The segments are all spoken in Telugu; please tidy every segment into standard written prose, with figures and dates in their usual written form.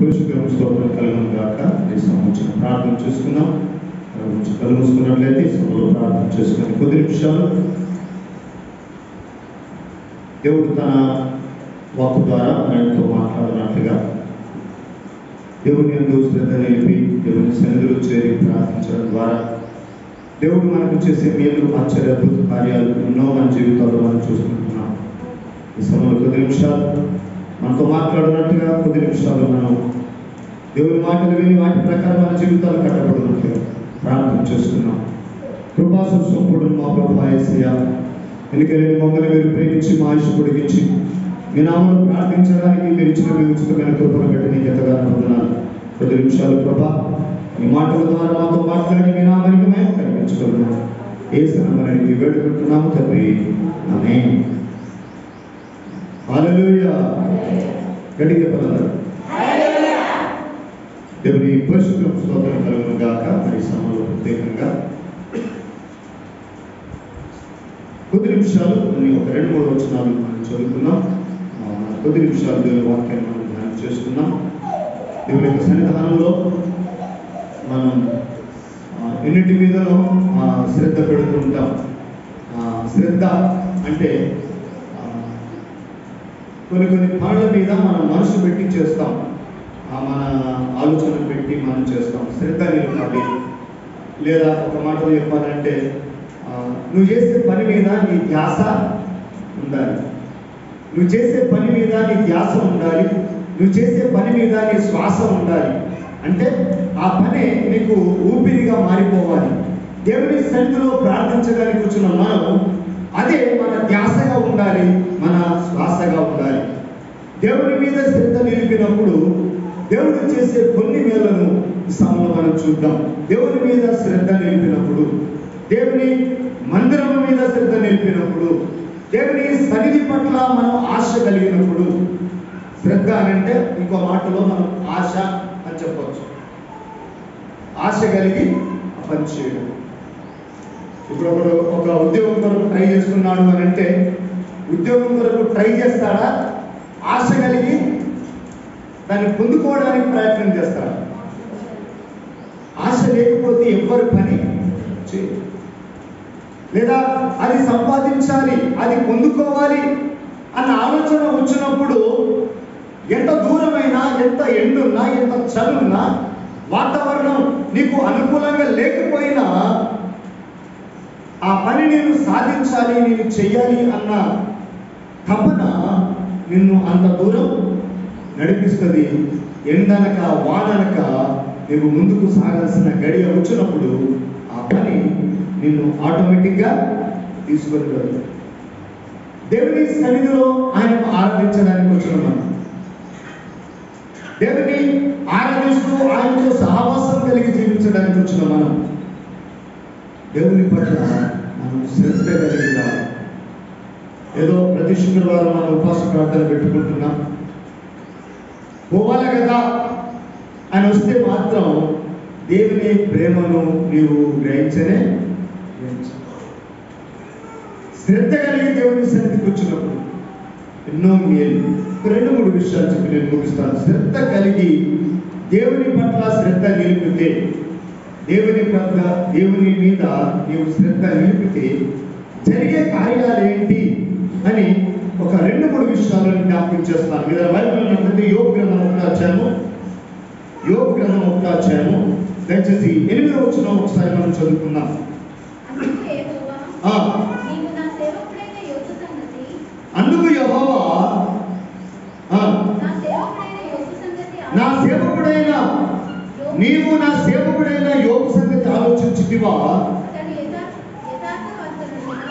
పురుషులకు స్తోత్రం కలుగును గాక. ఈ సంవత్సరం ప్రార్థన చేసుకుందాం. కళ్ళు మూసుకున్నట్లయితే ఈ సమయంలో ప్రార్థన చేసుకుని కొద్ది నిమిషాలు దేవుడు తన వాక్కు ద్వారా ఆయనతో మాట్లాడినట్లుగా దేవుని యందు శ్రద్ధ నిలిపి దేవుని సన్నిధిలో చేరి ప్రార్థించడం ద్వారా దేవుడు మనకు చేసే మేలు ఆశ్చర్య అద్భుత కార్యాలు ఎన్నో మన జీవితాల్లో మనం చూసుకుంటున్నాం. ఈ సమయంలో కొద్ది నిమిషాలు మనతో మాట్లాడినట్టుగా కొద్ది నిమిషాలు మనం దేవుని మాటలు విని వాటి ప్రకారం మన జీవితాలు కట్టబడినట్లుగా ప్రార్థన చేసుకున్నాం. కృపాసు సంపూర్ణ మా ప్రభువా యేసయ్యా, ఎందుకంటే మమ్మల్ని మీరు ప్రేమించి మా ఆయుష్ పొడిగించి మీ నామములో ప్రార్థించడానికి మీరు ఇచ్చిన మీ ఉచితమైన కృపను బట్టి నీకు ఎంతగానో వందనాలు. కొద్ది నిమిషాలు ప్రభా మీ మాటల ద్వారా మాతో మాట్లాడి మీ నామానికి మేము కనిపించుకున్నాం. యేసు నామములో వేడుకుంటున్నాము తండ్రి, ఆమేన్. హల్లెలూయా. గట్టిగా పదాలు దేవుని పరిశుద్ధ స్తోత్రం కలుగును గాక. మరి సమయంలో ప్రత్యేకంగా కొద్ది నిమిషాలు ఒక 2-3 వచనాలు మనం చదువుకున్నాం. కొద్ది నిమిషాలు దేవుని వాక్యాన్ని మనం ధ్యానం చేసుకున్నాం. దేవుని యొక్క సన్నిధానంలో మనం ఎన్నిటి మీదనో శ్రద్ధ పెడుతుంటాం. శ్రద్ధ అంటే కొన్ని పనుల మీద మనం మనసు పెట్టి చేస్తాం, మన ఆలోచన పెట్టి మనం చేస్తాం. శ్రద్ధ నిలబడి, లేదా ఒక మాటలో చెప్పాలంటే నువ్వు చేసే పని మీద నీ ధ్యాస ఉండాలి. నువ్వు చేసే పని మీద నీ ధ్యాస ఉండాలి. నువ్వు చేసే పని మీద నీ శ్వాస ఉండాలి. అంటే ఆ పని నీకు ఊపిరిగా మారిపోవాలి. దేవుని సన్నిధిలో ప్రార్థించడానికి కూర్చున్న మనం అదే మన ధ్యాసగా ఉండాలి, మన శ్వాసగా ఉండాలి. దేవుని మీద శ్రద్ధ నిలిపినప్పుడు దేవుడు చేసే కొన్ని మేళ్లను ఈ సమయంలో మనం చూద్దాం. దేవుని మీద శ్రద్ధ నిలిపినప్పుడు, దేవుని మందిరం మీద శ్రద్ధ నిలిపినప్పుడు, దేవుని సన్నిధి పట్ల మనం ఆశ కలిగినప్పుడు, శ్రద్ధ అంటే ఇంకో మాటలో మనం ఆశ అని చెప్పవచ్చు. ఆశ కలిగి పనిచేయడం. ఇప్పుడు ఒక ఉద్యోగం కొరకు ట్రై చేస్తున్నాడు అని అంటే ఉద్యోగం కొరకు ట్రై చేస్తాడా? ఆశ కలిగి దాన్ని పొందుకోవడానికి ప్రయత్నం చేస్తాడు. ఆశ లేకపోతే ఎవ్వరు పని చేయరు. లేదా అది సంపాదించాలి, అది పొందుకోవాలి అన్న ఆలోచన వచ్చినప్పుడు ఎంత దూరమైనా, ఎంత ఎండున్నా, ఎంత చలున్నా, వాతావరణం నీకు అనుకూలంగా లేకపోయినా ఆ పని నేను సాధించాలి, నేను చెయ్యాలి అన్న తపన నిన్ను అంత దూరం నడిపిస్తుంది. ఎండనక వాననక నువ్వు ముందుకు సాగాల్సిన గడియ వచ్చినప్పుడు ఆ పని నిన్ను ఆటోమేటిక్గా తీసుకొని వెళ్తుంది. దేవుని సన్నిధిలో ఆయన ఆరాధించడానికి వచ్చిన మనం, దేవుని ఆరాధిస్తూ ఆయనతో సహవాసం కలిగి జీవించడానికి వచ్చిన మనం, దేవుని పట్ల మనం శ్రద్ధ కలిగిన, ఏదో ప్రతి శుక్రవారం మనం ఉపవాస ప్రార్థన పెట్టుకుంటున్నాం, పోవాలి కదా అని వస్తే మాత్రం దేవుని ప్రేమను నీవు గ్రహించనే. శ్రద్ధ కలిగి దేవుని సన్నిధికి వచ్చినప్పుడు ఎన్నో మేలు. 2-3 విషయాలు చెప్పి నేను ముగిస్తాను. శ్రద్ధ కలిగి దేవుని పట్ల శ్రద్ధ నిలిపితే, దేవుని పట్ల, దేవుని మీద నీవు శ్రద్ధ నిలిపితే జరిగే కార్యాలు ఏంటి అని ఒక 2-3 విషయాలను జ్ఞాపకం చేస్తాను. మీద బైబిల్ యోబు గ్రంథం 1వ అధ్యాయము, యోబు గ్రంథం 1వ అధ్యాయము దయచేసి 8వ వచనం ఒకసారి మనం చదువుకుందాం. అందుకు యెహోవా నా సేవకుడైన నీవు నా సేవకుడైన యోబు సంగతి ఆలోచించితివా?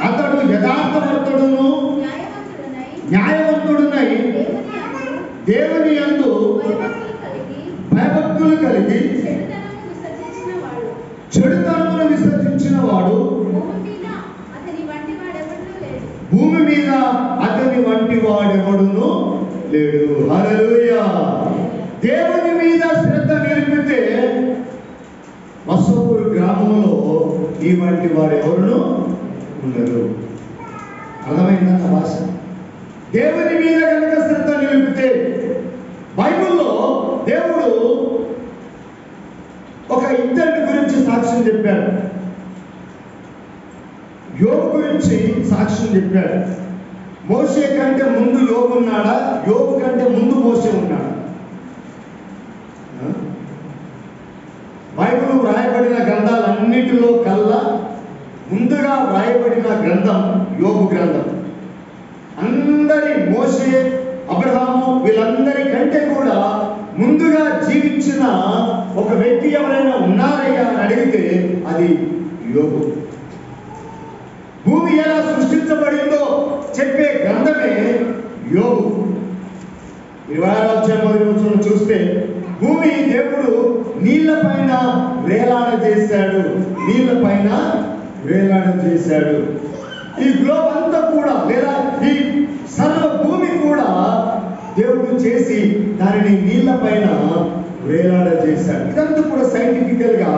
అతడు యథార్థవంతుడును న్యాయవంతుడునై దేవుని యందు భయభక్తులు కలిగి చెడుతనమును విసర్జించిన వాడు భూమి మీద అతని వంటి వాడెవడును లేడు. హల్లెలూయా. దేవుని మీద శ్రద్ధ నిలిపితే మసూరు గ్రామంలో ఈ వంటి వారు ఎవరును ఉండరు. అర్థమైందన్న భాష. దేవుని మీద కనుక శ్రద్ధ నిలిపితే బైబిల్లో దేవుడు ఒక ఇద్దరిని గురించి సాక్ష్యం చెప్పాడు. యోబు గురించి సాక్ష్యం చెప్పాడు. మోషే కంటే ముందు యోబు ఉన్నాడా, యోబు కంటే ముందు మోషే ఉన్నాడా? బైబిల్ వ్రాయబడిన గ్రంథాలన్నిటిలో కల్లా ముందుగా వ్రాయబడిన గ్రంథం యోబు గ్రంథం. అందరి మోషే, అబ్రహాము వీళ్ళందరి కంటే కూడా ముందుగా జీవించిన ఒక వ్యక్తి ఎవరైనా ఉన్నారయ్యా అని అడిగితే అది యోబు. భూమి ఎలా సృష్టించబడిందో చెప్పే గ్రంథమే యోబు. 26వ అధ్యాయం చూస్తే భూమి దేవుడు నీళ్ల పైన వేలాడ చేశాడు, నీళ్ల పైన వేలాడ చేశాడు. ఈ గ్లోబ్ అంతా కూడా లేదా ఈ సర్వ భూమి కూడా దేవుడు చేసి దానిని నీళ్ల పైన వేలాడ చేశాడు. ఇదంతా కూడా సైంటిఫికల్ గా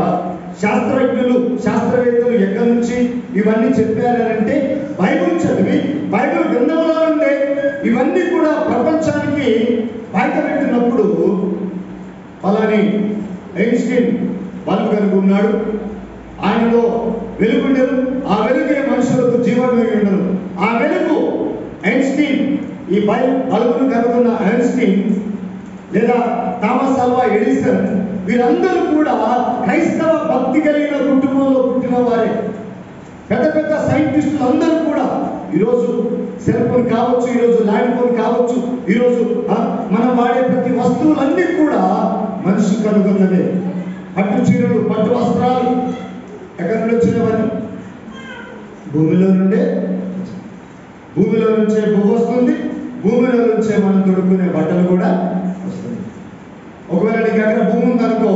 శాస్త్రవేత్తలు ఎక్కడి నుంచి ఇవన్నీ చెప్పారంటే బైబిల్ చదివి బైబిల్ గ్రంథంలో ఉండే ఇవన్నీ కూడా ప్రపంచానికి బయట పెట్టినప్పుడు అలానే ఐన్స్టీన్ బల్బు కనుక్కున్నాడు, ఆయనలో వెలుగుండదు, ఆ వెలుగే మనుషులకు జీవం ఉండదు. ఆ వెలుగు ఐన్స్టీన్, ఈ బల్బును కనుక్కున్న ఐన్స్టీన్ లేదా థామస్ ఆల్వా ఎడిసన్ వీరందరూ కూడా క్రైస్తవ భక్తి కలిగిన కుటుంబంలో పుట్టిన వారే. పెద్ద పెద్ద సైంటిస్టులు అందరూ కూడా ఈరోజు సెల్ ఫోన్ కావచ్చు, ఈరోజు ల్యాండ్ ఫోన్ కావచ్చు, ఈరోజు మనం వాడే ప్రతి వస్తువులన్నీ కూడా మనిషి కనుగొన్నదే. పట్టు చీరలు, పట్టు వస్త్రాలు ఎక్కడి నుండి వచ్చినవన్నీ? భూమిలో నుండే. భూమిలో నుంచే భూమి వస్తుంది, భూమిలో నుంచే మనం తొడుక్కునే బట్టలు కూడా వస్తుంది. ఒకవేళ నీకు ఎక్కడ భూమి ఉందనుకో,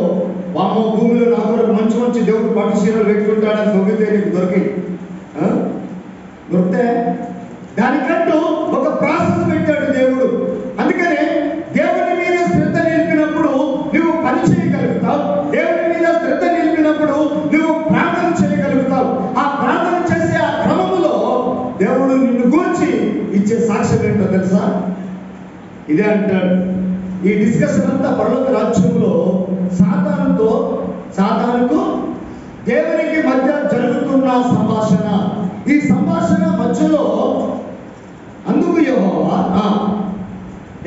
వామో భూమిలో నా కొరకు మంచి మంచి దేవుడు పట్టు చీరలు పెట్టుకుంటాడని దొరికితే నీకు దొరికితే దానికంటూ ఒక ప్రాసెస్ పెట్టాడు దేవుడు. అందుకనే దేవుని మీద శ్రద్ధ నిలిపినప్పుడు నువ్వు పని చేయగలుగుతావు, దేవుని మీద శ్రద్ధ నిలిపినప్పుడు నువ్వు ప్రార్థన చేయగలుగుతావు. ఆ ప్రార్థన చేసే ఆ క్రమములో దేవుడు నిన్ను గురించి ఇచ్చే సాక్ష్యం ఏంటో తెలుసా? ఇదే అంటాడు. ఈ డిస్కషన్ అంతా పరలోక రాజ్యంలో సాతానుకు దేవునికి మధ్య జరుగుతున్న సంభాషణ. ఈ సంభాషణ మధ్యలో అందుకు యెహోవా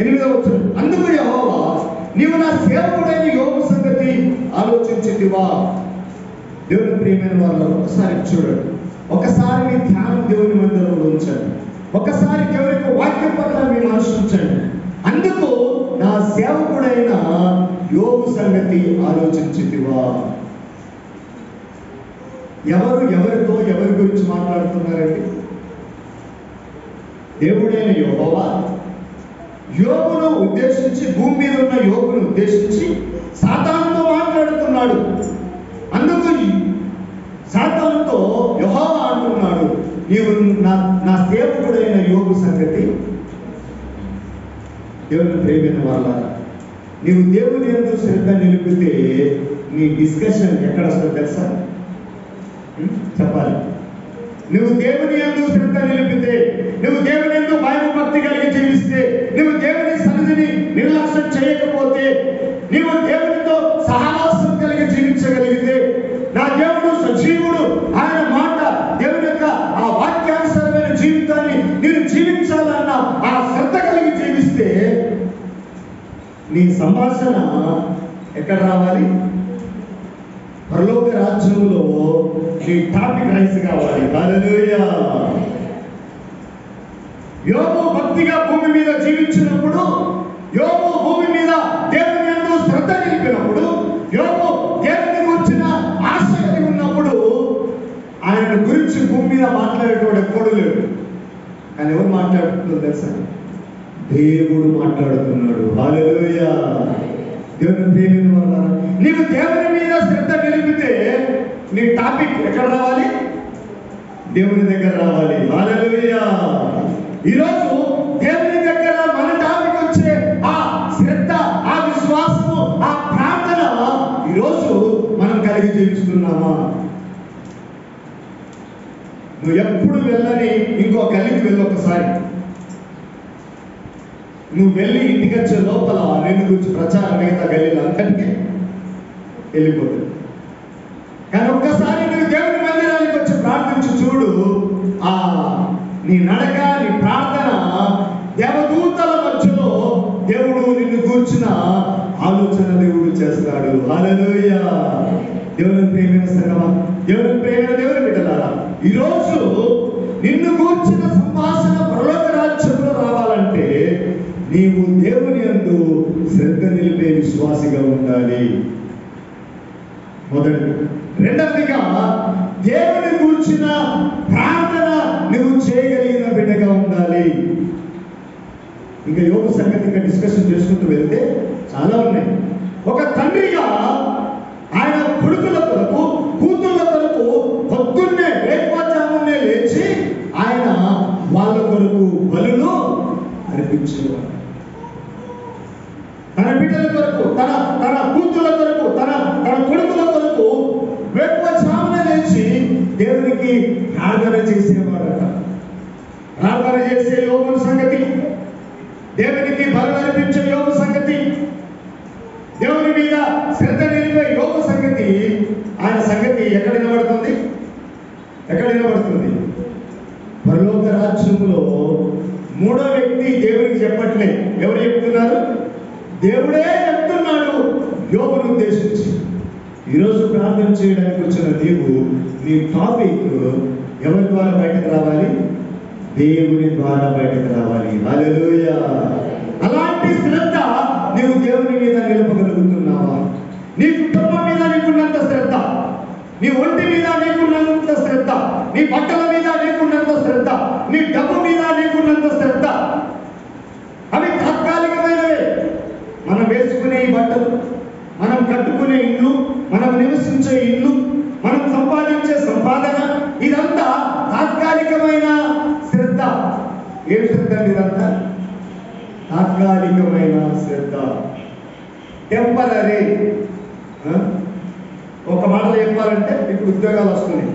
8వ వచనం, అందుకు యెహోవా నీవు నా సేవకుడైన యోబు సంగతి ఆలోచించితివా? దేవుని ప్రియమైన వాళ్ళు ఒకసారి చూడండి, ఒకసారి మీ ధ్యానం దేవుని మందిరంలో ఉంచండి, ఒకసారి దేవుని వాక్యం పట్ల మీ మనసు ఉంచండి. అందుకు నా సేవకుడైన యోబు సంగతి ఆలోచించితివా? ఎవరితో ఎవరి గురించి మాట్లాడుతున్నారండి? దేవుడైన యెహోవా యోబును ఉద్దేశించి, భూమి మీద ఉన్న యోబును ఉద్దేశించి సాతానుతో మాట్లాడుతున్నాడు. అందుకు సాతానుతో యెహోవా అంటున్నాడు, నీవు నా సేవకుడైన యోబు సంగతి. దేవుని ప్రేమైన వాళ్ళారా, నీవు దేవుని యందు శ్రద్ధ నిలిపితే నీ డిస్కషన్ ఎక్కడ వస్తుందో తెలుసా? చెప్పాలి. నువ్వు దేవుని యందు శ్రద్ధ నిలిపితే, నువ్వు దేవుని యందు భయభక్తి కలిగి జీవిస్తే, నువ్వు దేవుని సన్నిధిని నిర్లక్ష్యం చేయకపోతే, నీవు దేవునితో సహవాసం కలిగి జీవించగలిగితే, నా దేవుడు సజీవుడు, ఆయన మాట దేవుని యొక్క ఆ వాక్యానుసారమైన జీవితాన్ని నేను జీవించాలన్న ఆ శ్రద్ధ కలిగి జీవిస్తే నీ సంభాషణ ఎక్కడ రావాలి? పరలోక రాజ్యంలో నీ టాపిక్ రైస్ కావాలి. హల్లెలూయా. యోబు భక్తిగా భూమి మీద జీవించినప్పుడు, యోబు భూమి మీద దేవుని యందు శ్రద్ధ నిలిపినప్పుడు, యోబు దేవుని గురించిన ఆశ కలిగి ఉన్నప్పుడు ఆయన గురించి భూమి మీద మాట్లాడేటోడు ఎప్పుడు లేడు. కానీ ఎవరు మాట్లాడుతుందో తెలుసా? దేవుడు మాట్లాడుతున్నాడు. హల్లెలూయా. దేవుని ప్రేమిన వల్ల నీవు దేవుని మీద శ్రద్ధ నిలిపితే నీ టాపిక్ ఎక్కడ రావాలి? దేవుని దగ్గర రావాలి. హల్లెలూయా. ఈరోజు దేవుని దగ్గర మన టాపిక్ వచ్చే ఆ శ్రద్ధ, ఆ విశ్వాసము, ఆ ప్రార్థన ఈరోజు మనం కలిగి జీవిస్తున్నామా? నువ్వు ఎప్పుడు వెళ్ళని ఇంకో గలికి వెళ్ళి ఒకసారి నువ్వు వెళ్ళి ఇంటికి వచ్చే లోపల నిన్ను గురించి ప్రచారం మిగతా గల్లీలు అంతటికీ వెళ్ళిపోతుంది. కానీ ఒక్కసారి నువ్వు దేవుని మందిరానికి వచ్చి ప్రార్థించి చూడు, ఆ నీ నడక, నీ ప్రార్థన దేవదూతల మధ్యలో దేవుడు నిన్ను కూర్చున్న ఆలోచన దేవుడు చేస్తాడు. హల్లెలూయా. దేవుని ప్రేమైన సంగమా, దేవుని ప్రేమైన దేవుని బిడ్డలారా, ఈరోజు నిన్ను కూర్చున్న సంభాషణ పరలోక రాజ్యంలో రావాలంటే నీవు దేవుని యందు శ్రద్ధ నిలిపే విశ్వాసిగా ఉండాలి. మొదటిది. రెండవదిగా దేవుని కూర్చిన ప్రార్థన నువ్వు చేయగలిగిన బిడ్డగా ఉండాలి. ఇంకా యోగ సంగతి ఇంకా డిస్కషన్ చేసుకుంటూ వెళ్తే చాలా ఉన్నాయి. ఒక తండ్రిగా ఆయన కొడుకుల కొరకు, కూతుళ్ళ కొరకు పొద్దున్నే వేకువజామునే లేచి ఆయన వాళ్ళ కొరకు బలులు అర్పించేవాడు. తన బిడ్డల కొరకు, తన కూతుళ్ళ కొరకు, తన కొడుకుల కొరకు వేకువజామునే లేచి దేవునికి ప్రార్థన చేసేవాడట. ప్రార్థన చేసే యోగుల సంగతి, దేవునికి బలు అర్పించే యోగ సంగతి, దేవుని మీద శ్రద్ధ నిలిపే యోగ సంగతి, ఆయన సంగతి ఎక్కడ వినబడుతుంది? ఎక్కడ వినబడుతుంది? పరలోక రాజ్యంలో మూడో వ్యక్తి దేవునికి చెప్పట్లే. ఎవరు చెప్తున్నారు? దేవుడే చెప్తున్నాడు యోగును ఉద్దేశించి. ఈరోజు ప్రార్థన చేయడానికి వచ్చిన నీవు, నీ టాపిక్ ఎవరి ద్వారా బయటకు రావాలి? దేవుని ద్వారా బయటకు రావాలి. హల్లెలూయా. అలాంటి శ్రద్ధ నీవు దేవుని మీద నిలపగలుగుతున్నావా? నీ కుటుంబం మీద నీకున్నంత శ్రద్ధ, నీ ఒంటి మీద నీకున్నంత శ్రద్ధ, నీ బట్టల మీద నీకున్నంత శ్రద్ధ, నీ డబ్బు మీద నీకున్నంత శ్రద్ధ, అవి తాత్కాలికమైనవే. మనం వేసుకునే ఈ బట్టలు, మనం కట్టుకునే ఇల్లు, మనం నివసించే ఇల్లు, మనం సంపాదించే సంపాదన, ఇదంతా తాత్కాలికమైన శ్రద్ధ. ఏం శ్రద్ధ అండి ఇదంతా? తాత్కాలికమైన శ్రద్ధ, టెంపరరీ. ఒక మాటలో చెప్పాలంటే ఇప్పుడు ఉద్యోగాలు వస్తున్నాయి.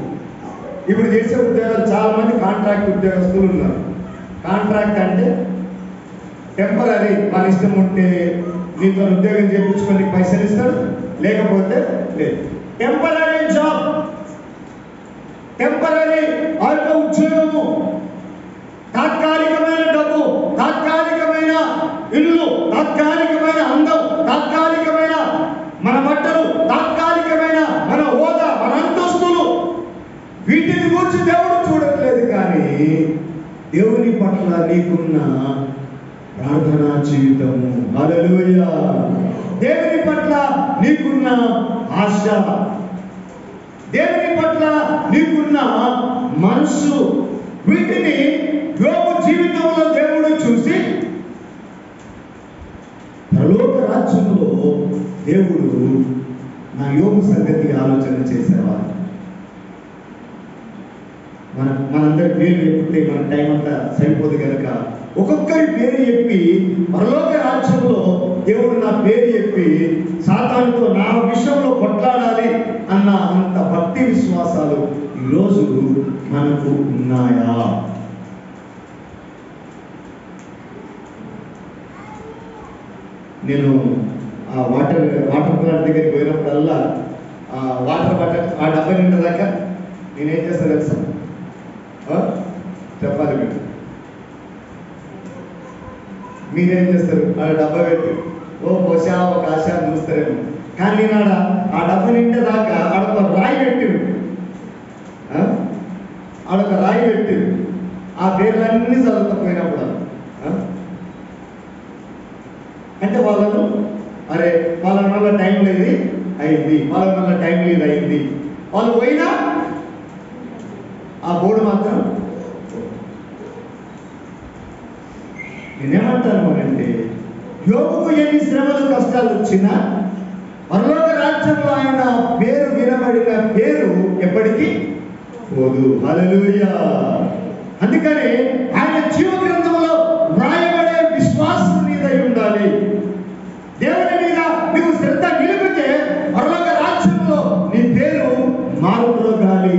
ఇప్పుడు చేసే ఉద్యోగాలు చాలా మంది కాంట్రాక్ట్ ఉద్యోగస్తులు ఉన్నారు. కాంట్రాక్ట్ అంటే టెంపరరీ, మన ఇష్టం ఉంటే నీతో ఉద్యోగం చేయించుకొని పైసలు ఇస్తాడు, లేకపోతే లేదు. టెంపరరీ జాబ్, టెంపరరీ ఆ యొక్క ఉద్యోగము, తాత్కాలికమైన డబ్బు, తాత్కాలికమైన ఇల్లు, తాత్కాలికమైన అందం, తాత్కాలికమైన మన బట్టలు, తాత్కాలికమైన మన హోదా, మన అంతస్తులు, వీటిని గురించి దేవుడు చూడట్లేదు. కానీ దేవుని పట్ల నీకున్న ప్రార్థనా జీవితము, హల్లెలూయా, దేవుని పట్ల నీకున్న ఆశ, దేవుని పట్ల నీకున్న మనస్సు, వీటిని యోబు జీవితంలో దేవుడు చూసి పరలోక రాజ్యంలో దేవుడు నా యోబు సంగతి ఆలోచన చేసేవారు. మనందరి పేరు చెప్తే మన టైం అంతా సరిపోదు కనుక ఒక్కొక్కరి పేరు చెప్పి పరలోక రాజ్యంలో దేవుడు నా పేరు చెప్పి సాతానుతో నా విషయంలో కొట్లాడాలి అన్న అంత భక్తి విశ్వాసాలు ఈరోజు మనకు ఉన్నాయా? నేను ఆ వాటర్ ప్లాంట్ దగ్గరికి పోయినప్పుడల్లా వాటర్ బాటిల్ ఆ డబ్బా నిండదాకా నేనేం చేస్తాను తెలుసా? చెప్పాలి మీరు, మీరేం చేస్తారు? ఆ డబ్బా పెట్టి బహుశా ఒక ఆశ చూస్తారేమో, కానీ నేను ఆ డబ్బా నిండేదాకా ఆడొక రాయి పెట్టిరు, ఆడొక రాయి పెట్టిరు, ఆ పేర్లన్నీ చదువుకపోయినప్పుడు అంటే వాళ్ళను అరే వాళ్ళ వల్ల టైం లేదు అయింది, వాళ్ళ వల్ల టైం లేదు అయింది, వాళ్ళు పోయినా ఆ బోర్డు మాత్రం. నేనేమంటాను అంటే యోబుకు ఎన్ని శ్రమలు కష్టాలు వచ్చినా పరలోక రాజ్యంలో ఆయన పేరు వినబడిన పేరు ఎప్పటికీ పోదు. హల్లెలూయా. అందుకని ఆయన జీవ గ్రంథంలో వ్రాయబడే విశ్వాసం మీద ఉండాలి. దేవుని మీద నువ్వు శ్రద్ధ నిలిపితే పరలోక రాజ్యంలో నీ పేరు మారుమ్రోగాలి.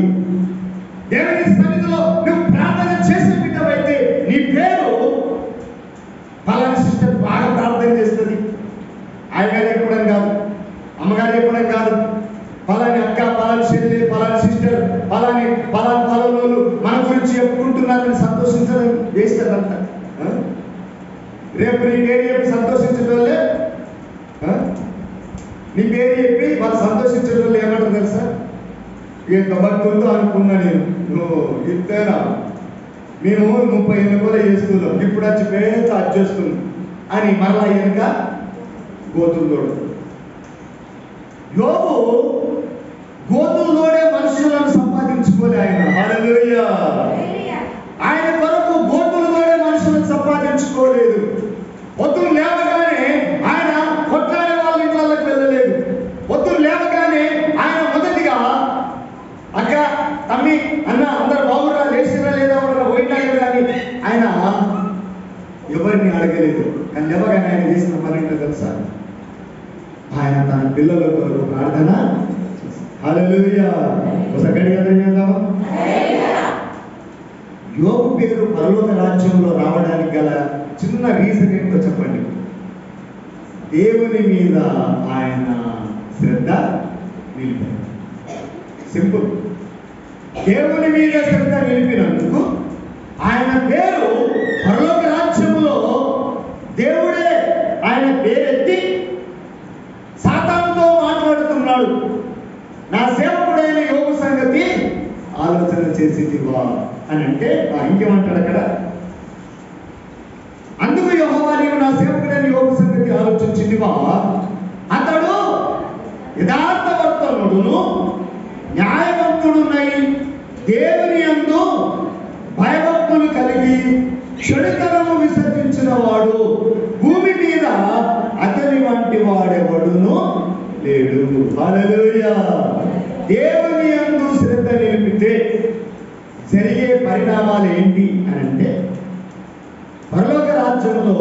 దేవుని సన్నిధిలో నువ్వు ప్రార్థన చేసే బిడ్డవైతే నీ పేరు పలానా సిస్టర్ అయ్యగారు చెప్పడం కాదు, అమ్మగారు చెప్పడం కాదు, పలాని అక్క, పలాని చెల్లి, పలాని సిస్టర్, పలాని పలానోళ్ళు మన గురించి చెప్పుకుంటున్నారని సంతోషించడం వేస్తారంతా. రేపు నీ పేరు చెప్పి సంతోషించడం వల్లే, నీ పేరు చెప్పి వాళ్ళు సంతోషించడం వల్ల ఏమంటారు తెలుసా? ఎంత భక్తులతో అనుకున్నా నేను, నువ్వు ఇంతేనా, మేము 30 ఏళ్ళు కూడా చేస్తున్నాం, ఇప్పుడు వచ్చి పేరుతో అడ్జేస్తున్నాం అని మరలా వెనుక గోతులతోడు. యోబు గోతులతోడే మనుషులను సంపాదించుకోలే ఆయన. హల్లెలూయా. ఆయన కొరకు గోతులతోడే మనుషులను సంపాదించుకోలేదు. పొద్దులు లేవగానే ఆయన కొట్లాడే వాళ్ళ ఇంట్లోకి వెళ్ళలేదు. పొద్దులు లేవగానే ఆయన మొదటిగా అక్క, తమ్మి, అన్న అందరు బాగురా, లేచిరా లేదా, పోయినా కానీ ఆయన ఎవరిని అడగలేదు. కానీ లేవగానే ఆయన చేసిన పని ఏంటో తెలుసా? ఆయన తన పిల్లల కొరకు ప్రార్థన. హల్లెలూయా. ఒకసారి చేద్దామా? యోబు పేరు పరలోక రాజ్యంలో రావడానికి గల చిన్న రీజన్ ఏంటో చెప్పండి. దేవుని మీద ఆయన శ్రద్ధ నిలిపారు. సింపుల్. దేవుని మీద శ్రద్ధ నిలిపినందుకు ఆయన పేరు పరలోక రాజ్యంలో దేవుడే ఆయన పేరెత్తి సాతానుతో మాట్లాడుతున్నాడు. నా సేవకుడైన యోబు సంగతి ఆలోచన చేసిదివా అని అంటే ఇంకేమంటాడు అక్కడ? అందుకు యెహోవా నీవు నా సేవకుడైన యోబు సంగతి ఆలోచించిదివా, అతడు యథార్థవర్తనుడును న్యాయవంతుడునై దేవుని యందు భయభక్తులు కలిగి చెడుతనము విసర్జించిన వాడు భూమి మీద అతని వంటి వాడెవడును లేడు. హల్లెలూయా. దేవుని యందు శ్రద్ధ నిలిపితే జరిగే పరిణామాలు ఏంటి అని అంటే, పరలోక రాజ్యంలో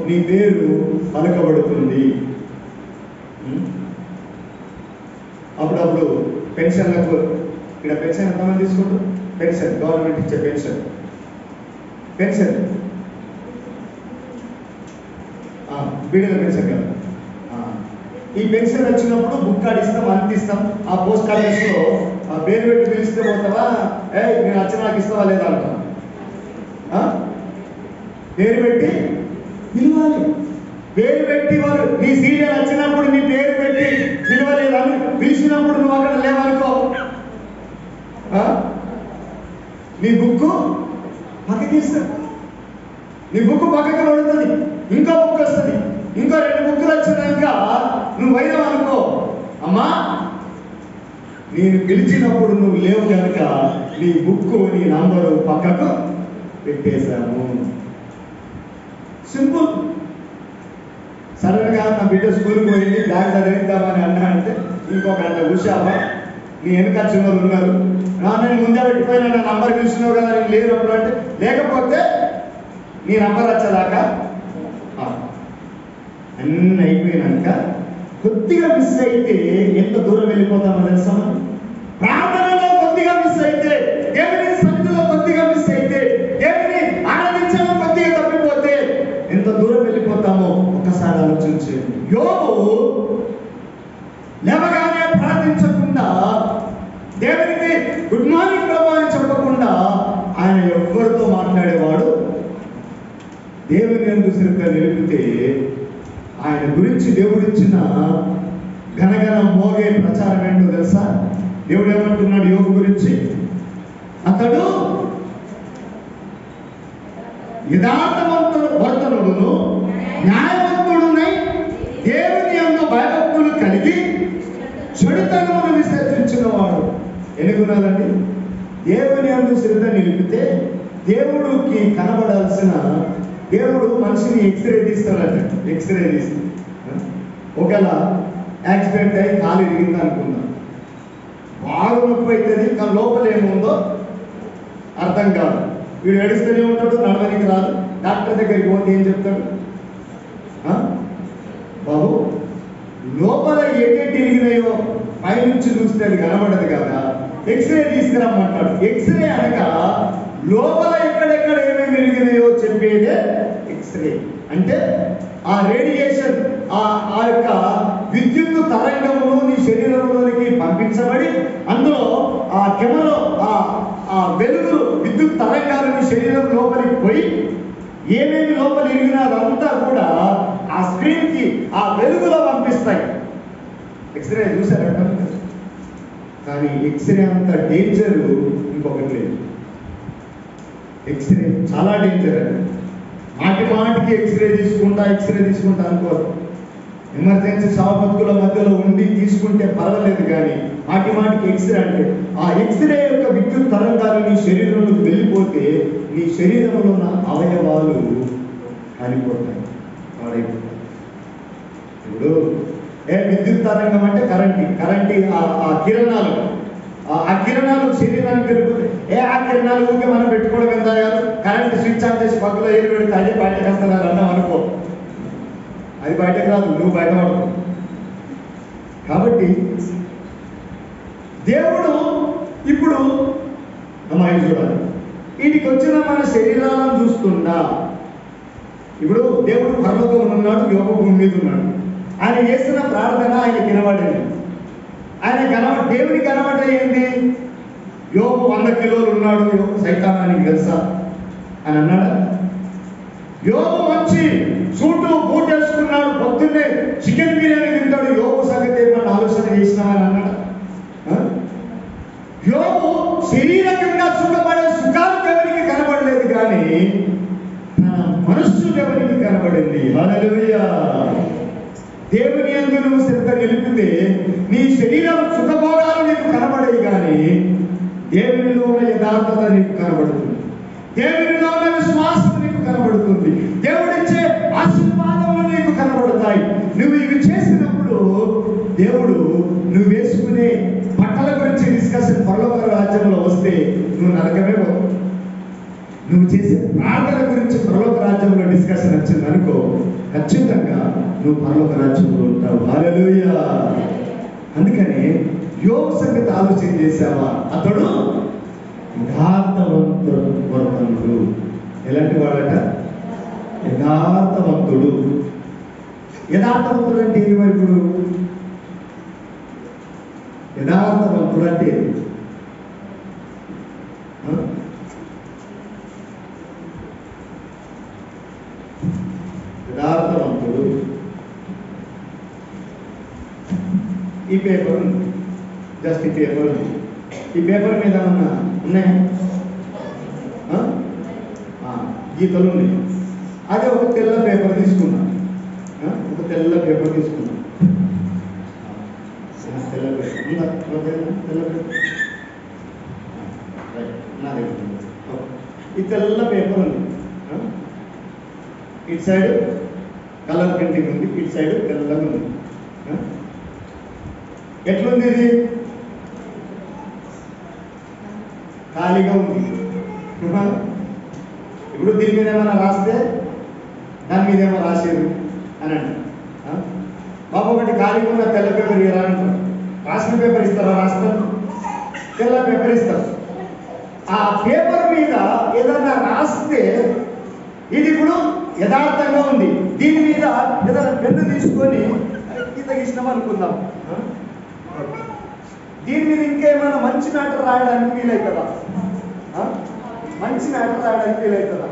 నీ పేరు పలకబడుతుంది. అప్పుడప్పుడు పెన్షన్లకు, ఇక్కడ పెన్షన్ ఎంతమంది తీసుకుంటారు? పెన్షన్, గవర్నమెంట్ ఇచ్చే పెన్షన్ బీడల పెన్షన్ కదా. ఈ పెన్షన్ వచ్చినప్పుడు బుక్ కార్డు ఇస్తాం, అంత ఇస్తాం. ఆ పోస్ట్ ఆఫీస్లో పేరు పెట్టి పిలిస్తే పోతావా, నేను వచ్చిన నాకు ఇస్తావా లేదా అంటాం. పేరు పెట్టి పిలవాలి. పేరు పెట్టి వాళ్ళు నీ సీరియల్ వచ్చినప్పుడు నీ పేరు పెట్టి పిలవలేదు అని పిలిచినప్పుడు నువ్వు అక్కడ లేవనుకో, నీ బుక్ పక్కకి ఇస్తాడు. నీ బుక్ పక్కకి పడుతుంది, ఇంకో బుక్ వస్తుంది. ఇంకో 2 బుక్కులు వచ్చినాక నువ్వు పోయినావు అనుకో, అమ్మా నేను పిలిచినప్పుడు నువ్వు లేవు కనుక నీ బుక్, నీ నంబరు పక్కకు పెట్టేశాము. సింపుల్. సడన్గా నా బిడ్డ స్కూల్కి పోయింది, బ్యాగ్ చదివిద్దామని అన్నా అంటే ఇంకొక గంట కూర్చావా, నీ వెనక వచ్చిన వాళ్ళు ఉన్నారు, నేను ముందే పెట్టిపోయినా నా నంబర్ పిలిచినావు కదా, నేను లేనప్పుడు అంటే, లేకపోతే నీ నంబర్ వచ్చేదాకా అన్నీ అయిపోయినాక కొద్దిగా మిస్ అయితే ఎంత దూరం వెళ్ళిపోతామో తెలుసా? ప్రార్థనలో కొద్దిగా మిస్ అయితే, దేవుని సన్నిధిలో కొద్దిగా మిస్ అయితే, దేవుని ఆరాధించడం కొద్దిగా తప్పిపోతే ఎంత దూరం వెళ్ళిపోతామో ఒక్కసారి ఆలోచించండి. యోబు లేవగానే ప్రార్థించకుండా, దేవునికి గుడ్ మార్నింగ్ ప్రభు అని చెప్పకుండా ఆయన ఎవరితో మాట్లాడేవాడు. దేవుని యందు శ్రద్ధ నిలిపితే ఆయన గురించి దేవుడిచ్చిన ఘనఘన మోగే ప్రచారం ఏంటో తెలుసా? దేవుడు ఏమంటున్నాడు యోబు గురించి? అతడు యథార్థవర్తనుడును న్యాయవంతుడునై దేవుని యందు భయభక్తులు కలిగి చెడుతనమును విసర్జించిన వాడు. ఎన్నుకున్నారండి? దేవుని యందు శ్రద్ధ నిలిపితే దేవుడికి కనబడాల్సిన, దేవుడు మనిషిని ఎక్స్రే తీస్తాడట. ఎక్స్రే తీస్తాడు. ఒకవేళ యాక్సిడెంట్ అయ్యి కాలు ఇరిగింది అనుకుందాం, బాగా నొప్పి అవుతుంది, కానీ లోపల ఏముందో అర్థం కాదు. వీడు ఏడుస్తూనే ఉంటాడు, నడవనికి రాదు. డాక్టర్ దగ్గరికి పోతే ఏం చెప్తాడు? బాబు లోపల ఏటేటి ఇరిగినాయో పైనుంచి చూస్తే అది కనబడదు కదా, ఎక్స్రే తీసుకురమ్మంటాడు. ఎక్స్రే అనగా లోపల ఎక్కడెక్కడ ఏమేమి ఇరిగినాయో చెప్పేదే ఎక్స్రే. అంటే ఆ రేడియేషన్, ఆ యొక్క పంపించబడి అందులో ఆ కెమెలో ఆ వెలుగులు విద్యుత్ తరంగాలని శరీరం లోపలికి పోయి ఏమేమి లోపల ఇరిగినా అదంతా కూడా ఆ స్క్రీన్ కి ఆ వెలుగులో పంపిస్తాయి. ఎక్స్రే చూసారట. కానీ ఎక్స్రే అంత డేంజర్ ఇంకొకటి లేదు. ఎక్స్రే చాలా డేంజర్ అండి. మాటికి ఎక్స్రే తీసుకుంటా అనుకోరు. ఎమర్జెన్సీ సామర్థ్యుల మధ్యలో ఉండి తీసుకుంటే పర్వాలేదు, కానీ మాటికి ఎక్స్రే అంటే ఆ ఎక్స్రే యొక్క విద్యుత్ తరంగాలు నీ శరీరంలోకి వెళ్ళిపోతే నీ శరీరంలో ఉన్న అవయవాలు కాలిపోతాయి, పాడైపోతాయి. ఇప్పుడు విద్యుత్ తరంగం అంటే కరెంట్ ఆ కిరణాలు, ఆ కిరణాలు శరీరానికి వెళ్ళిపోతే ఆ కిరణాలు ఊరికే మనం పెట్టుకోవడం ఎంత, కరెంట్ స్విచ్ ఆన్ చేసి పక్కలో ఏరు పెడితే అదే బయటకు వస్తున్నారు అన్నాం అనుకో, అది బయటకు రాదు, నువ్వు బయటపడతావు. కాబట్టి దేవుడు ఇప్పుడు అమ్మాయి చూడాలి, వీటికి వచ్చిన మన శరీరాలను చూస్తుందా. ఇప్పుడు దేవుడు పరలోకంలో ఉన్నాడు, యోగ భూమి మీద ఉన్నాడు. ఆయన చేస్తున్న ప్రార్థన ఆయన కనబడింది. దేవుని కనబడ్డ ఏంది? యోగు 100 కిలోలు ఉన్నాడు, యోగు సైతానానికి తెలుసా అని అన్నాడా? యోగు వచ్చి సూటు బూట్ వేసుకున్నాడు, పొద్దున్నే చికెన్ బిర్యానీ తింటాడు, యోగు సంగతి ఏమన్నా ఆలోచన చేసినామని అన్నాడా? యోగు శరీరకంగా సుఖపడే సుఖాలు ఎవరికి కనబడలేదు, కానీ తన మనస్సు ఎవరికి కనబడింది. హల్లెలూయా. దేవుని యందు నువ్వు శ్రద్ధ నిలిపితే నీ శరీరం సుఖభోగాలు నీకు కనబడేవి, కానీ దేవునిలో ఉన్న యథార్థత నీకు కనబడుతుంది, దేవునిలో ఉన్న విశ్వాసం నీకు కనబడుతుంది, దేవుడిచ్చే ఆశీర్వాదములు నీకు కనబడతాయి. నువ్వు ఇవి చేసినప్పుడు దేవుడు నువ్వు వేసుకునే బట్టల గురించి డిస్కషన్ పరలోక రాజ్యంలో వస్తే నువ్వు నరకమే పోతావు. నువ్వు చేసే ప్రార్థన గురించి పరలోక రాజ్యంలో డిస్కషన్ వచ్చింది అనుకో, ఖచ్చితంగా నువ్వు పరలోక రాజ్యంలో ఉంటావు. హల్లెలూయా. అందుకని యోగ సంగతి ఆలోచన చేశావా? అతడు యథార్థవంతుడు. ఎలాంటి వాడట? యథార్థవంతుడు. యథార్థవంతుడు అంటే ఏది? మరి ఇప్పుడు యథార్థవంతుడు అంటే యథార్థవంతుడు. ఈ పేపర్ ఉంది, జస్ట్ ఈ పేపర్ ఉంది. ఈ పేపర్ మీద ఏమన్నా ఉన్నాయా? గీతలు ఉన్నాయి. అదే ఒక తెల్ల పేపర్ తీసుకున్నా, తెల్ల పేపర్ ఈ తెల్ల పేపర్ ఉంది. ఇటు సైడ్ కలర్ ప్రింటింగ్ ఉంది, ఇటు సైడ్ తెల్లగా ఉంది. ఎట్లుంది? ఇది ఖాళీగా ఉంది. ఇప్పుడు దీని మీద ఏమైనా రాస్తే దాని మీద ఏమో రాసేది అని అంటారు. బాబు ఒకటి ఖాళీగా ఉన్న తెల్ల పేపర్ ఇవ్వరా అంటారు. రాసిన పేపర్ ఇస్తారా? రాస్తారు. తెల్ల పేపర్ ఇస్తారు. ఆ పేపర్ మీద ఏదన్నా రాస్తే ఇది ఇప్పుడు యథార్థంగా ఉంది. దీని మీద ఏదైనా పెన్ను తీసుకొని గీత గీసినాం అనుకుందాం. దీని మీద ఇంకేమైనా మంచి మ్యాటర్ రాయడానికి వీలవుతుందా? మంచి మ్యాటర్ రాయడానికి వీలవుతుందా?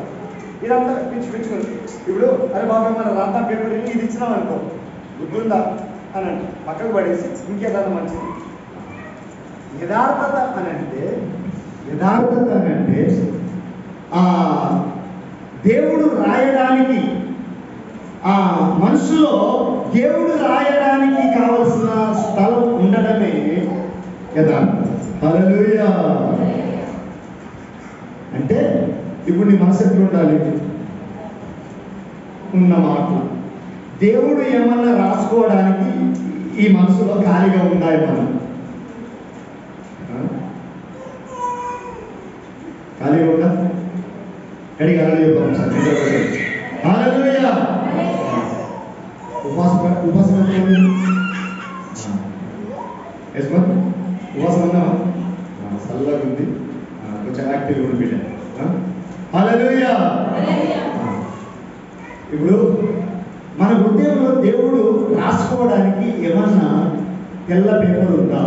ఇదంతా పిచ్చుకుంది. ఇప్పుడు అరే బాబా మన రాత పేపర్ ఇది ఇచ్చినాం అనుకో, గుర్తుందా అని అంటే పక్కకు పడేసి ఇంకేదన్నా మంచిది. యథార్థత అని అంటే దేవుడు రాయడానికి, ఆ మనసులో దేవుడు రాయడానికి కావలసిన స్థలం ఉండడమే యథార్థత. హల్లెలూయా. అంటే ఇప్పుడు నీ మనసు ఎట్లా ఉండాలి? ఉన్న మాటలు దేవుడు ఏమన్నా రాసుకోవడానికి ఈ మనసులో ఖాళీగా ఉందా? మనం ఖాళీగా ఉందా? కడిగి అలా చెప్పాము సార్. హల్లెలూయా. ఉపాసన ఉపాసన ఉన్నావా? చల్లగా ఉంది, కొంచెం యాక్టివ్గా ఉంది బిడ్డ. హల్లెలూయా. ఇప్పుడు మన హృదయంలో దేవుడు రాసుకోవడానికి ఏమన్నా తెల్ల పేపర్ ఉందా?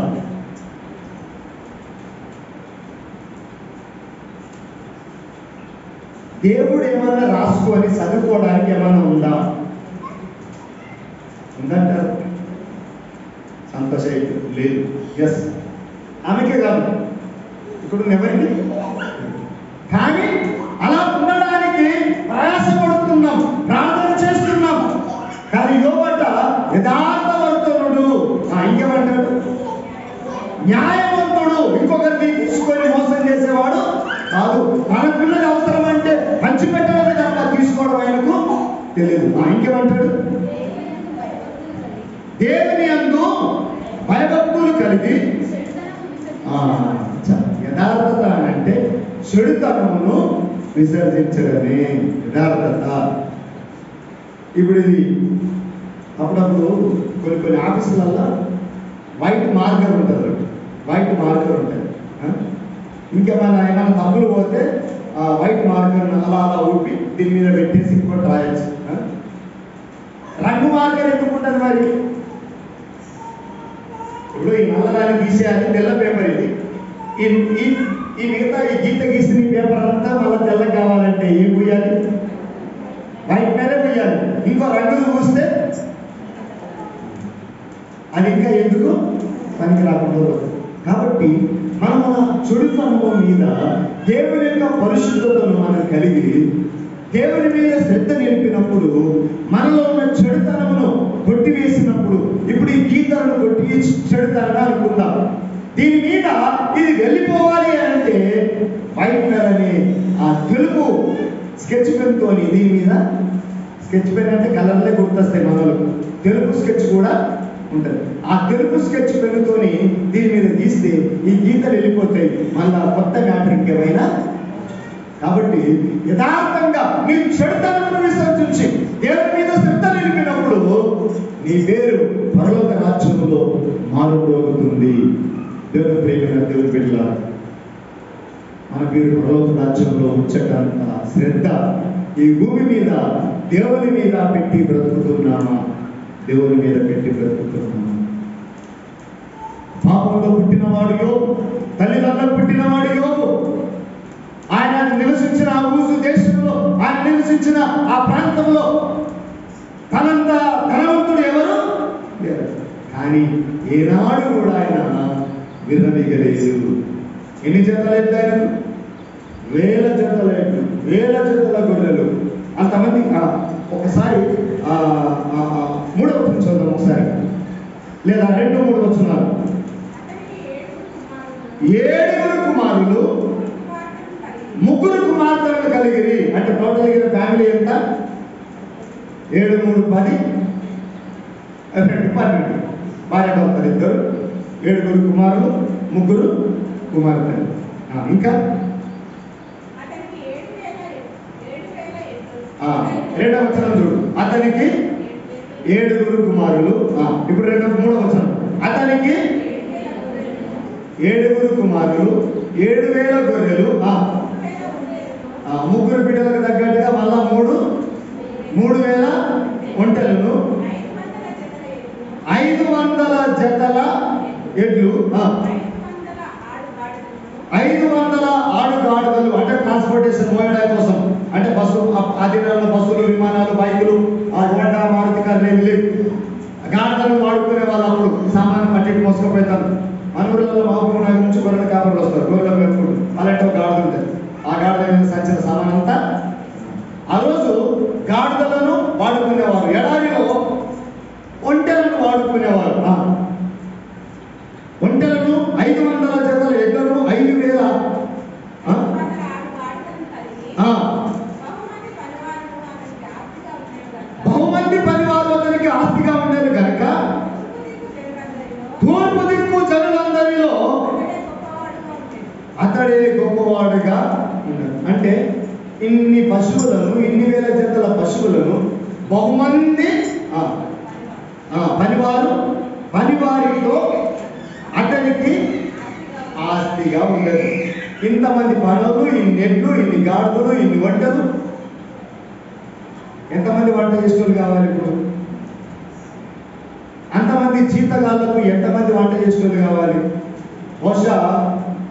దేవుడు ఏమన్నా రాసుకొని చదువుకోవడానికి ఏమన్నా ఉందా? ఉందంటారు. సంతోష లేదు. ఎస్, ఆమెకే కాదు, ఇప్పుడు ఎవరికి. కానీ అలా ఉండడానికి ప్రయాసపడుతున్నాం, ప్రార్థన చేస్తున్నాం. కానీ యోబట యథార్థవంతుడు, ఇంకేమంటాడు? న్యాయవంతుడు. ఇంకొకరిని తీసుకొని మోసం చేసేవాడు కాదు. మనకున్నది అవసరం అంటే పంచిపెట్టడమే తప్ప తీసుకోవడం ఆయనకు తెలియదు. ఇంకేమంటాడు? దేవుని యందు భయభక్తులు కలిగి, యథార్థత అంటే చెడుతనమును విసర్జించడమే యథార్థత. ఇప్పుడు ఇది అప్పుడప్పుడు కొన్ని ఆఫీసులలో వైట్ మార్కర్ ఉంటుంది, వైట్ మార్కర్ ఉంటుంది. ఏమైనా తప్పులు పోతే వైట్ మార్కర్ అలా ఊపి దీని మీద పెట్టేసి ఇంకోటి రాయొచ్చు. రంగు మార్కర్ ఎందుకు ఉంటుంది మరి? ఇప్పుడు ఈ నల్లదాన్ని తీసేయాలి, తెల్ల పేపర్ ఇది. ఈ మిగతా ఈ గీత గీసిన పేపర్ అంతా మళ్ళీ తెల్ల కావాలంటే ఏం పూయాలి? వైట్ మీదే పూయాలి. ఇంకో రంగులు పూస్తే అది ఇంకా ఎందుకు పనికి రాకుండా పోతుంది. కాబట్టి మనం మన చెడుతనం మీద దేవుని యొక్క పరిశుద్ధతను మనం కలిగి దేవుని మీద శ్రద్ధ నిలిపినప్పుడు, మనలో ఉన్న చెడుతనమును కొట్టివేసినప్పుడు, ఇప్పుడు ఈ గీతలను కొట్టి చెడుతనగా అనుకుందాం. దీని మీద ఇది వెళ్ళిపోవాలి అంటే వైట్ పెన్ అని ఆ తెలుపు స్కెచ్ పెన్తో, దీని మీద స్కెచ్ పెన్ అంటే కలర్లే గుర్తొస్తాయి మనకు, తెలుపు స్కెచ్ కూడా ఉంటుంది. ఆ తెలుపు స్కెచ్ పెన్నుతోని దీని మీద గీస్తే ఈ గీతలు వెళ్ళిపోతాయి, మళ్ళా కొత్త మ్యాటర్ ఇంకేమైనా. కాబట్టి యథార్థంగా నీ చెడుతనమును విసర్జించి దేవుని మీద శ్రద్ధ నిలిపినప్పుడు నీ పేరు పరలోక రాజ్యంలో మారుమోగుతుంది. దేవుని ప్రేమైన దేవుని బిడ్డల, మన పేరు పరలోక రాజ్యంలో ఉంచటంత శ్రద్ధ ఈ భూమి మీద దేవుని మీద పెట్టి బ్రతుకుతున్నామా? దేవుని మీద పెట్టి బ్రతుకుతున్నామా? పాపంలో పుట్టినవాడు యోబు, తల్లిదండ్రులకు పుట్టినవాడు యోబు. ఆయన నివసించిన ఆ ఊసు దేశంలో, ఆయన నివసించిన ఆ ప్రాంతంలో తనంత ధనవంతుడు ఎవరు లేరు. కానీ ఏనాడు కూడా ఆయన విర్రవీగలేదు. ఎన్ని జతలు ఎత్తారు? వేల జతలు ఎట్లు, వేల జతల గొర్రెలు, అంతమంది. ఒకసారి 3వ వచనం చదువుదాం ఒకసారి, లేదా 2-3 వచనాలు. 7 కుమారులు 3 కుమార్తెలను కలిగిరి. అంటే టోటల్ గా ఫ్యామిలీ ఎంత? 7, 3, 10, 2, 12. భార్య భర్తలు ఇద్దరు, 7 కుమారులు, 3 కుమార్తెలు. ఇంకా 2వ వచనం చూడు. అతనికి 7 కుమారులు. ఇప్పుడు 3వ వచనం. అతనికి 7 కుమారులు, 7,000 గొర్రెలు, 3 బిడ్డలకు తగ్గట్టుగా మళ్ళా 3,000 ఒంటెలను, 500 జతల ఎడ్లు, 500 ఆడుగాడుదలు. అంటే ట్రాన్స్పోర్టేషన్ మోయడం కోసం, అంటే బస్సు, ఆ దినాల్లో బస్సులు, విమానాలు, బైకులు, హోండా, మారుతి కార్లు ఏమి లేవు. గాడిదలు వాడుకునే వాళ్ళు అప్పుడు సామాన్లు పట్టి మోసుకుపోతారు. మన ఊళ్ళలో మహబూబ్ నగర్ నుంచి గొర్రెల కాపర్లు వస్తారు, గొర్రెలు పెట్టుకుంటూ. అలాంటి ఒక గాడిద ఉంటుంది. ఆ గాడిద మీద సంచిన సామాన్ అంతా ఆ రోజు గాడిదలను వాడుకునేవారు. ఎడారిలో ఒంటెలను వాడుకునేవారు. ఒంటెలను 500 జతల ఎడ్లను, 5,000 బహుమంది పనివారు అతనికి ఆస్తిగా ఉండేది కనుక తూర్పు దిక్కు జనులందరిలో అతడే గొప్పవాడుగా ఉన్నాడు. అంటే ఇన్ని పశువులను, ఇన్ని వేల జతల పశువులను బహుమంది పనివారితో అతనికి ఆస్తిగా ఉండదు. ఇంతమంది పనులు, ఇన్ని ఎడ్లు, ఇన్ని గాడులు, ఇన్ని వంటలు. ఎంతమంది వంట చేసేవాళ్ళు కావాలి? ఇప్పుడు అంతమంది జీతగాళ్లకు ఎంతమంది వంట చేసేవాళ్ళు కావాలి? బహుశా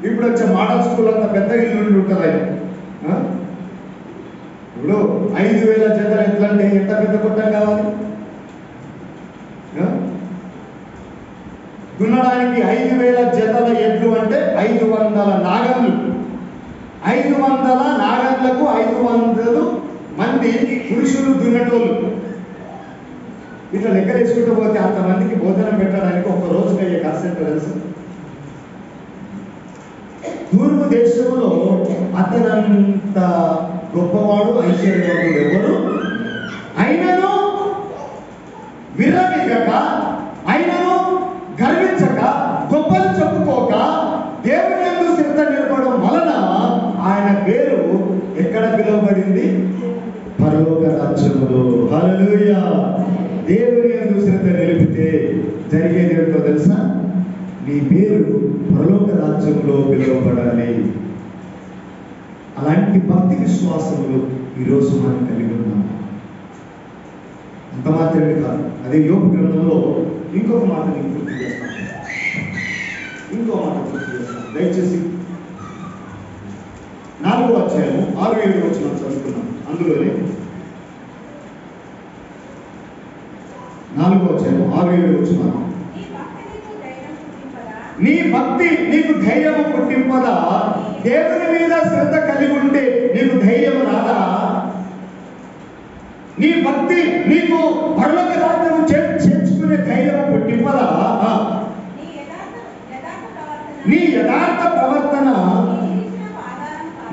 ఇప్పుడు వచ్చే మోడల్ స్కూల్ అంత పెద్ద ఇల్లు ఉంటుంది. 5,000 జతలు ఎట్లంటే ఎంత పెద్ద కొట్టం కావాలి? దున్నడానికి 5,000 జతల ఎడ్లు అంటే 500 నాగన్లు. 500 నాగన్లకు 500 మంది పురుషులు దున్నటోళ్ళు. ఇట్లా లెక్కలేసుకుంటూ పోతే అంతమందికి భోజనం పెట్టడానికి ఒక రోజుకి అయ్యే ఖర్చు ఎంత తెలుసు? తూర్పు దేశంలో అతనంత గొప్పవాడు ఐశ్వర్యవంతుడు ఎవరు? అయినను విర్రవీగక, అయినను గర్వించక, గొప్పలు చెప్పుకోక దేవుని యందు శ్రద్ధ నిలపడం వలన ఆయన పేరు ఎక్కడ పిలువబడింది? పరలోక రాజ్యములో. హల్లెలూయా. దేవుని యందు శ్రద్ధ నిలిపితే జరిగేది ఏంటో తెలుసా? నీ పేరు పరలోక రాజ్యంలో పిలువబడాలి. అలాంటి భక్తి విశ్వాసములు ఈరోజు మనం కలిగి ఉన్నాం. అంత మాత్రమే కాదు, అదే యోబు గ్రంథంలో ఇంకొక మాట నేను పూర్తి చేస్తాను. దయచేసి 4వ అధ్యాయము 6-7 వచనం చదువుకున్నాం. అందులోనే 4వ అధ్యాయము 6-7 వచనం. నీ భక్తి నీకు ధైర్యము పుట్టింపదా? దేవుని మీద శ్రద్ధ కలిగి ఉంటే నీకు ధైర్యం రాదా? నీ భక్తి నీకు పరలోక రాజ్యము చేర్చుకునే ధైర్యం పుట్టింపదా? నీ యథార్థ ప్రవర్తన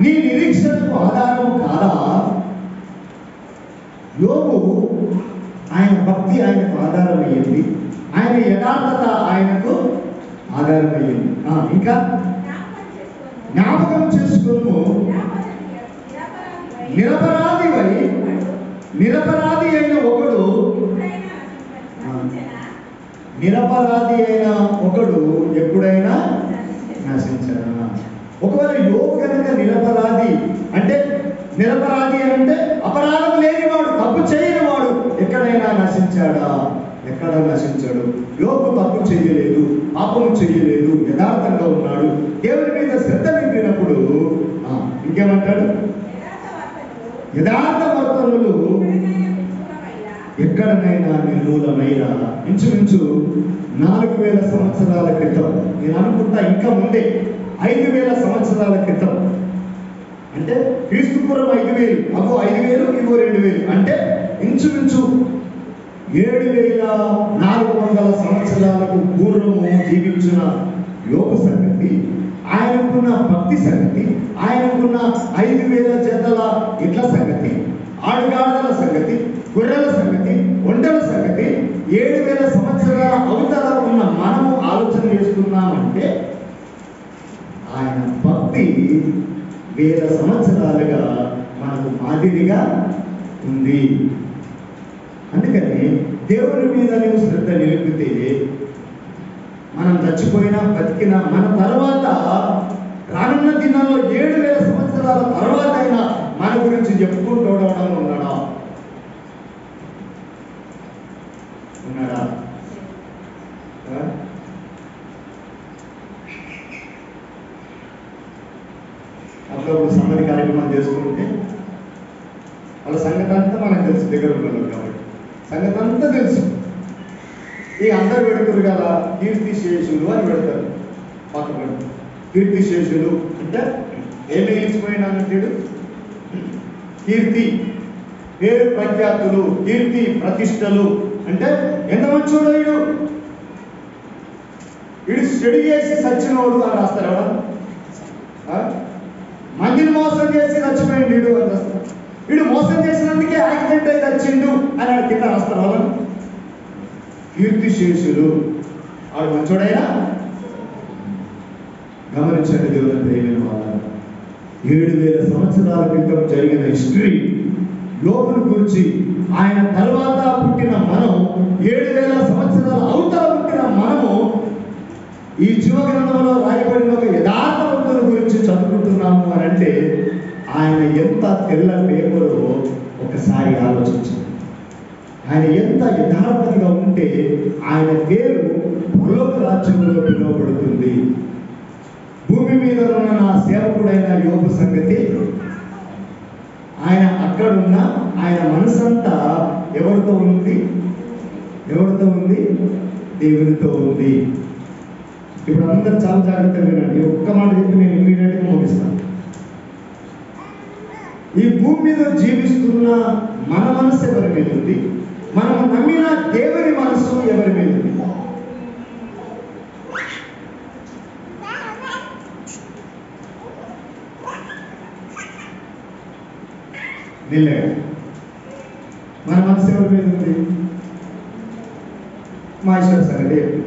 నీ నిరీక్షణకు ఆధారము కాదా? యోబు ఆయన భక్తి ఆయనకు ఆధారమయ్యింది, ఆయన యథార్థత ఆయనకు ఆధారమయ్యింది. ఇంకా జ్ఞాపకం చేసుకును, నిరపరాధి అయిన ఒకడు ఎప్పుడైనా నశించనా? ఒకవేళ యోబు కనుక నిరపరాధి అంటే అపరాధం లేనివాడు, తప్పు చేయని వాడు ఎక్కడైనా నశించాడా? ఎక్కడ నశించాడు? యోబు తప్పు చేయలేదు, పాపం చేయలేదు, యథార్థంగా ఉన్నాడు. దేవుని మీద శ్రద్ధ నింపినప్పుడు ఇంకేమంటాడు? యథార్థ వర్తనులు ఎక్కడనైనా నిర్మూలమైనా. ఇంచుమించు 4,000 సంవత్సరాల క్రితం, నేను అనుకుంటా ఇంకా ముందే 5,000 సంవత్సరాల క్రితం, అంటే క్రీస్తుపురం 5,000, అగో 5,000, ఇగో 2,000, అంటే ఇంచుమించు 7,400 సంవత్సరాలకు పూర్వము జీవించిన యోబు సంగతి, ఆయనకున్న భక్తి సంగతి, ఆయనకున్న 5,000 జతల ఇట్ల సంగతి, ఆడుగాడుల సంగతి, గొర్రెల సంగతి, ఒంటెల సంగతి 7,000 సంవత్సరాల అవతల ఉన్న మనము ఆలోచన చేస్తున్నామంటే ఆయన భక్తి 1,000 సంవత్సరాలుగా మనకు మాదిరిగా ఉంది. అందుకని దేవుని మీద నువ్వు శ్రద్ధ నిలిపితే మనం చచ్చిపోయినా బతికినా మన తర్వాత రానున్న దినాల్లో 7,000 సంవత్సరాల తర్వాత అయినా మన గురించి చెప్పుకుంటూ ఉన్నాడా? అప్పుడప్పుడు సమ్మరి కార్యక్రమాలు చేసుకుంటే వాళ్ళ సంగతి అంతా మనకు తెలుసు, దగ్గర ఉన్నాం కాబట్టి సంగతి అంతా తెలుసు. ఇక అందరు పెడతారు కదా, కీర్తి శేషులు అని పెడతారు. పక్కన కీర్తి శేషులు అంటే ఏమి మిగిలిచిపోయినాడు? కీర్తి, పేరు ప్రఖ్యాతులు, కీర్తి ప్రతిష్టలు. అంటే ఎంత మంచోడు వీడు స్టడీ చేసి సచ్చినోడు అని రాస్తారు. ఎవడ మందిని మోసం చేసి చచ్చిపోయింది వీడు అని రాస్తారు. వీడు మోసం చేసినందుకే యాక్సిడెంట్ అయి చచ్చిండు అని ఆడ కింద రాస్తారు. వాళ్ళని కీర్తి శేషులు. ఆడు మంచోడైనా గమనించండి దేవుని ప్రేమైన వాళ్ళ, 7,000 సంవత్సరాల క్రితం జరిగిన హిస్టరీ యోబును గురించి, ఆయన తర్వాత పుట్టిన మనం, 7,000 సంవత్సరాల అవతల పుట్టిన మనము ఈ జీవ గ్రంథంలో రాయబడిన ఒక యథార్థవంతుల గురించి చదువుకుంటున్నాము అని అంటే ఆయన ఎంత తెల్ల పేపరో ఒకసారి ఆలోచించండి. ఆయన ఎంత యథార్థంగా ఉంటే ఆయన పేరు పరలోక రాజ్యంలో పిలువబడుతుంది. భూమి మీద ఉన్న నా సేవకుడైన యోబు సంగతి ఆయన అక్కడున్నా ఆయన మనసంతా ఎవరితో ఉంది? ఎవరితో ఉంది? దేవునితో ఉంది. ఇప్పుడు అందరూ చాలా జాగ్రత్తగా వినండి. ఒక్క మాట చెప్పి నేను ఇమ్మీడియట్గా ముగిస్తాను. ఈ భూమి మీద జీవిస్తున్న మన మనసు ఎవరి మీద ఉంది? మనం నమ్మిన దేవుని మనసు ఎవరి మీద ఉంది? మన మనసు ఎవరి మీద ఉంది? మా ఈశ్వర సంగతి